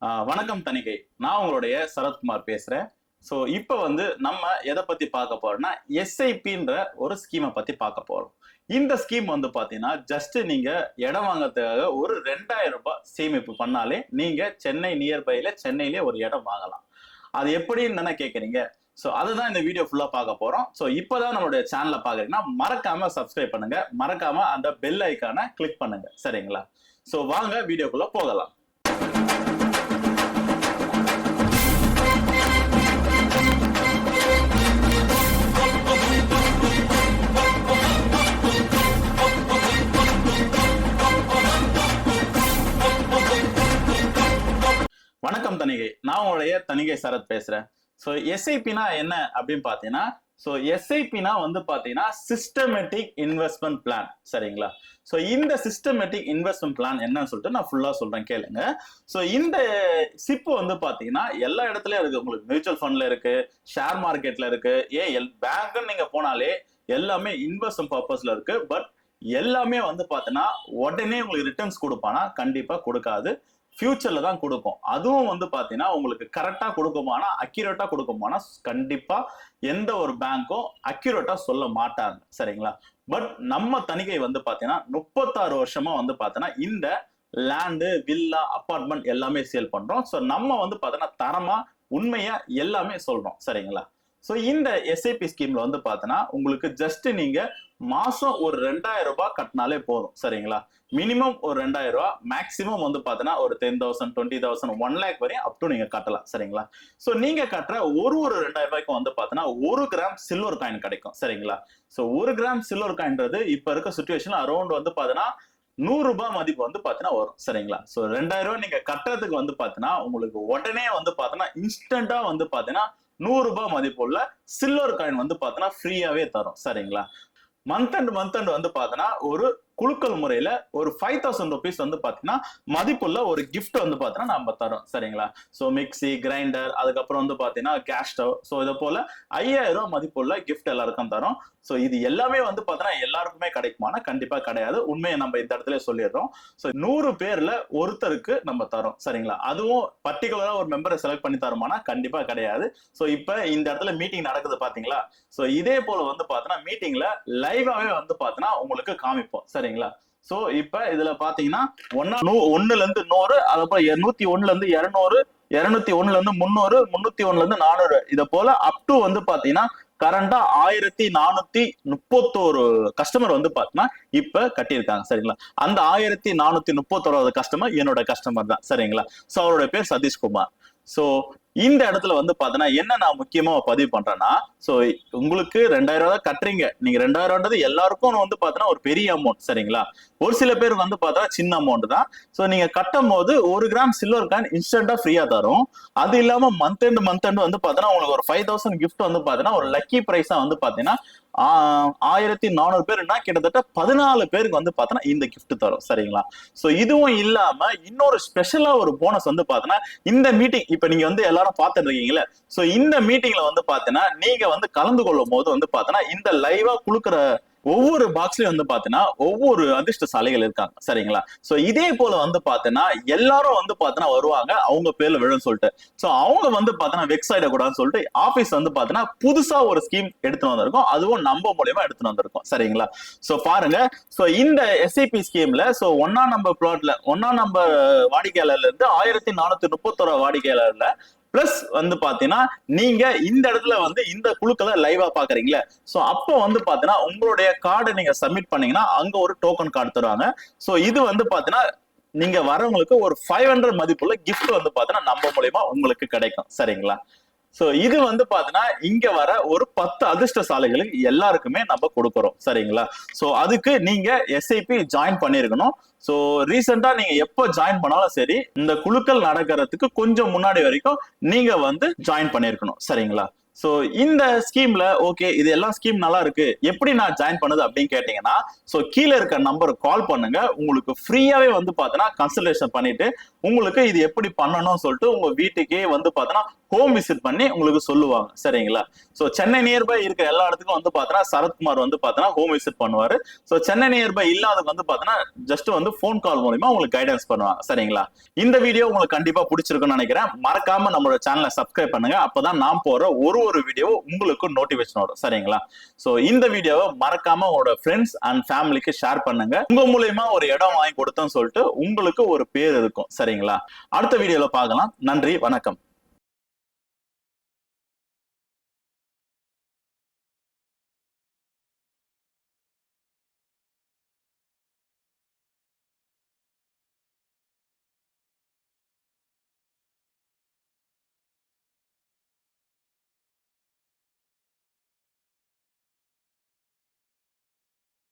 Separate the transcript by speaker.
Speaker 1: வணக்கம் தணிகை. நான் உங்களுடைய சரத்குமார் பேசுறேன். ஸோ இப்போ நம்ம எதை பத்தி பார்க்க போறோம்னா எஸ்ஐபின்ற ஒரு ஸ்கீமை பத்தி பார்க்க போறோம். இந்த ஸ்கீம் பாத்தீங்கன்னா ஜஸ்ட் நீங்க இடம் வாங்கறதுக்காக ஒரு 2000 ரூபாய் சேமிப்பு பண்ணாலே நீங்க சென்னை நியர்பைல சென்னையிலே ஒரு இடம் வாங்கலாம். அது எப்படின்னு தானே கேட்குறீங்க. ஸோ அதுதான் இந்த வீடியோ ஃபுல்லா பார்க்க போறோம். ஸோ இப்போதான் நம்மளுடைய சேனலை பாக்குறீங்கன்னா மறக்காம சப்ஸ்கிரைப் பண்ணுங்க, மறக்காம அந்த பெல் ஐக்கானை கிளிக் பண்ணுங்க, சரிங்களா? ஸோ வாங்க வீடியோக்குள்ள போகலாம். வணக்கம் தணிகை, நான் உங்களுடைய தணிகை சரத் பேசுறேன். ஸோ எஸ்ஐபினா என்ன அப்படின்னு பாத்தீங்கன்னா, ஸோ எஸ்ஐபினா பாத்தீங்கன்னா சிஸ்டமேட்டிக் இன்வெஸ்ட்மெண்ட் பிளான், சரிங்களா? ஸோ இந்த சிஸ்டமேட்டிக் இன்வெஸ்ட்மெண்ட் பிளான் என்னன்னு சொல்லிட்டு நான் ஃபுல்லா சொல்றேன், கேளுங்க. ஸோ இந்த சிப்பு பாத்தீங்கன்னா எல்லா இடத்துலயும் இருக்கு. உங்களுக்கு மியூச்சுவல் ஃபண்ட்ல இருக்கு, ஷேர் மார்க்கெட்ல இருக்கு, பேங்க்னு நீங்க போனாலே எல்லாமே இன்வெஸ்ட்மெண்ட் பர்பஸ்ல இருக்கு. பட் எல்லாமே பாத்தீங்கன்னா உடனே உங்களுக்கு ரிட்டர்ன்ஸ் கொடுப்பானா? கண்டிப்பா கொடுக்காது. ஃபியூச்சர்ல தான் கொடுக்கும். அதுவும் பாத்தீங்கன்னா உங்களுக்கு கரெக்டா கொடுக்குமானா, அக்யூரேட்டா கொடுக்குமானா கண்டிப்பா எந்த ஒரு பேங்க்கும் அக்யூரேட்டா சொல்ல மாட்டாங்க, சரிங்களா? பட் நம்ம தணிகை பாத்தீங்கன்னா 36 வருஷமா பாத்தீங்கன்னா இந்த லேண்டு, வில்லா, அபார்ட்மெண்ட் எல்லாமே சேல் பண்றோம். ஸோ நம்ம பாத்தீங்கன்னா தரமா உண்மையா எல்லாமே சொல்றோம், சரிங்களா? ஸோ இந்த எஸ்ஐபி ஸ்கீம்ல பாத்தீங்கன்னா உங்களுக்கு ஜஸ்ட் நீங்க மாசம் ஒரு 2000 ரூபாய் கட்டினாலே போதும், சரிங்களா? மினிமம் ஒரு 2000 ரூபாய், மேக்சிமம் பாத்தீங்கன்னா ஒரு 10,000, 20,000, 1 lakh வரையும் அப் டு நீங்க கட்டலாம், சரிங்களா? ஸோ நீங்க கட்டுற ஒரு 2000 ரூபாய்க்கு பாத்தீங்கன்னா 1 கிராம் சில்வர் காயின் கிடைக்கும், சரிங்களா? ஸோ 1 கிராம் சில்வர் காயின்றது இப்ப இருக்க சுச்சுவேஷன்ல அரௌண்ட் பாத்தீங்கன்னா 100 ரூபாய் மதிப்பு பாத்தீங்கன்னா வரும், சரிங்களா? ஸோ 2000 ரூபாய் நீங்க கட்டுறதுக்கு பாத்தீங்கன்னா உங்களுக்கு உடனே பாத்தீங்கன்னா இன்ஸ்டன்டா பாத்தீங்கன்னா 100 ரூபாய் மதிப்புள்ள சில்வர் காயின் பாத்தீங்கன்னா ஃப்ரீயாவே தரும், சரிங்களா? மந்த் அண்ட் பாத்தீங்கன்னா ஒரு குழுக்கள் முறையில ஒரு 5,000 ருபீஸ் பாத்தீங்கன்னா மதிப்புள்ள ஒரு கிஃப்ட் பாத்தீங்கன்னா நம்ம தரோம், சரிங்களா? சோ மிக்சி, கிரைண்டர், அதுக்கப்புறம் பாத்தீங்கன்னா கேஸ் ஸ்டவ், சோ இதை போல 5,000 ரூபாய் மதிப்புள்ள கிஃப்ட் எல்லாருக்கும் தரோம். சோ இது எல்லாமே பாத்தீங்கன்னா எல்லாருக்குமே கிடைக்குமானா கண்டிப்பா கிடையாது. உண்மையை நம்ம இந்த இடத்துல சொல்லிடுறோம். சோ 100 பேர்ல ஒருத்தருக்கு நம்ம தரோம், சரிங்களா? அதுவும் பர்டிகுலரா ஒரு மெம்பரை செலக்ட் பண்ணி தரோமானா கண்டிப்பா கிடையாது. சோ இப்ப இந்த இடத்துல மீட்டிங் நடக்குது பாத்தீங்களா? சோ இதே போல பாத்தீங்கன்னா மீட்டிங்ல லைவாவே பாத்தீங்கன்னா உங்களுக்கு காமிப்போம், சரிங்களா? சோ இப்ப இதுல பாத்தீங்கன்னா 1ல இருந்து 100, அதுக்கப்புறம் 101ல இருந்து 200, 201ல இருந்து 300, 301ல இருந்து 400, இத போல அப் டு பாத்தீங்கன்னா கரண்டா 1431 கஸ்டமர் பாத்தீங்கன்னா இப்ப கட்டியிருக்காங்க, சரிங்களா? அந்த 1431 கஸ்டமர் என்னோட கஸ்டமர் தான், சரிங்களா? சோ அவரோட பேர் சதீஷ்குமார். சோ இந்த இடத்துல பாத்தீங்கன்னா என்ன நான் முக்கியமா பதிவு பண்றேன்னா, சோ உங்களுக்கு 2000 ரூபாய் கட்டுறீங்க. நீங்க 2000 எல்லாருக்கும் பாத்தீங்கன்னா ஒரு பெரிய அமௌண்ட், சரிங்களா? ஒரு சில பேர் பார்த்தா சின்ன அமௌண்ட் தான். சோ நீங்க கட்டும் போது 1 கிராம் சில்வர் காயின் இன்ஸ்டன்டா ஃப்ரீயா தரும். அது இல்லாம மந்த் எண்ட் பாத்தீங்கன்னா உங்களுக்கு ஒரு 5,000 கிஃப்ட் பாத்தீங்கன்னா ஒரு லக்கி பிரைஸா பாத்தீங்கன்னா 1400 பேருன்னா கிட்டத்தட்ட 14 பேருக்கு பாத்தீங்கன்னா இந்த கிஃப்ட் தரும், சரிங்களா? சோ இதுவும் இல்லாம இன்னொரு ஸ்பெஷலா ஒரு போனஸ் பாத்தீங்கன்னா இந்த மீட்டிங் இப்ப நீங்க எல்லாரும் பாத்துட்டு இருக்கீங்களே, சோ இந்த மீட்டிங்ல பாத்தீங்கன்னா நீங்க கலந்து கொள்ளும் போது பாத்தீங்கன்னா இந்த லைவா குடுக்குற ஒவ்வொரு பாக்ஸ்லயும் பாத்தீங்கன்னா ஒவ்வொரு அதிர்ஷ்டசாலிகள் இருக்காங்க, சரிங்களா? சோ இதே போல பாத்தீங்கன்னா எல்லாரும் பாத்தீங்கன்னா வருவாங்க அவங்க பேர்ல விழுன்னு சொல்லிட்டு. சோ அவங்க பாத்தீங்கன்னா வெக்ஸ் ஆயிடக்கூடாதுன்னு சொல்லிட்டு ஆபீஸ் பாத்தீங்கன்னா புதுசா ஒரு ஸ்கீம் எடுத்துட்டு வந்திருக்கோம். அதுவும் நம்ம மூலியமா எடுத்துட்டு வந்திருக்கோம், சரிங்களா? சோ பாருங்க. சோ இந்த எஸ்ஐபி ஸ்கீம்ல சோ 1ஆம் நம்பர் பிளாட்ல 1ஆம் நம்பர் வாடிக்கையாளர்ல இருந்து 1431 வாடிக்கையாளர்ல பிளஸ் பாத்தீங்கன்னா நீங்க இந்த இடத்துல இந்த குழுக்களை லைவா பாக்குறீங்களா? சோ அப்போ பாத்தீங்கன்னா உங்களுடைய கார்டை நீங்க சப்மிட் பண்ணீங்கன்னா அங்க ஒரு டோக்கன் கார்டு தருவாங்க. சோ இது பாத்தீங்கன்னா நீங்க வரவங்களுக்கு ஒரு 500 மதிப்புள்ள கிஃப்ட் பாத்தீங்கன்னா நம்ம மூலியமா உங்களுக்கு கிடைக்கும், சரிங்களா? சோ இது பாத்தீங்கன்னா இங்க வர ஒரு 10 அதிர்ஷ்டசாலிகளுக்கு எல்லாருக்குமே நம்ம கொடுக்குறோம், சரிங்களா? சோ அதுக்கு நீங்க எஸ்ஐபி ஜாயின் பண்ணிருக்கணும். சோ ரீசெண்டா நீங்க எப்ப ஜாயின் பண்ணாலும் சரி, இந்த குழுக்கள் நடக்கிறதுக்கு கொஞ்சம் முன்னாடி வரைக்கும் நீங்க ஜாயின் பண்ணிருக்கணும், சரிங்களா? சோ இந்த ஸ்கீம்ல ஓகே இது எல்லாம் ஸ்கீம் நல்லா இருக்கு, எப்படி நான் ஜாயின் பண்ணது அப்படின்னு கேட்டீங்கன்னா, சோ கீழே இருக்க நம்பருக்கு கால் பண்ணுங்க. உங்களுக்கு ஃப்ரீயாவே பாத்தீங்கன்னா கன்சல்டேஷன் பண்ணிட்டு உங்களுக்கு இது எப்படி பண்ணணும்னு சொல்லிட்டு உங்க வீட்டுக்கே பாத்தீங்கன்னா ஹோம் விசிட் பண்ணி உங்களுக்கு சொல்லுவாங்க. சரிங்களா? சோ சென்னை நியர்பை இருக்க எல்லா இடத்துக்கும் வந்து பாத்தீங்கன்னா சரத்குமார் வந்து பாத்தீங்கன்னா ஹோம் விசிட் பண்ணுவாரு. சோ சென்னை நியர்பை இல்லாதவங்க வந்து பாத்தீங்கன்னா ஜஸ்ட் வந்து போன் கால் மூலமா உங்களுக்கு கைடன்ஸ் பண்ணுவாங்க. சரிங்களா? இந்த வீடியோ உங்களுக்கு கண்டிப்பா பிடிச்சிருக்கும்னு நினைக்கிறேன். மறக்காம நம்மளோட சேனலை சப்ஸ்கிரைப் பண்ணுங்க. அப்பதான் நான் போற ஒரு வீடியோ உங்களுக்கு நோட்டிபிகேஷன் வரும். சரிங்களா? சோ இந்த வீடியோவை மறக்காம உங்களோட ஃப்ரெண்ட்ஸ் அண்ட் ஃபேமிலிக்கு ஷேர் பண்ணுங்க. உங்க மூலியமா ஒரு இடம் வாங்கி கொடுத்தோம்னு சொல்லிட்டு உங்களுக்கு ஒரு பேர் இருக்கும். சரிங்களா? அடுத்த வீடியோல பார்க்கலாம். நன்றி, வணக்கம்.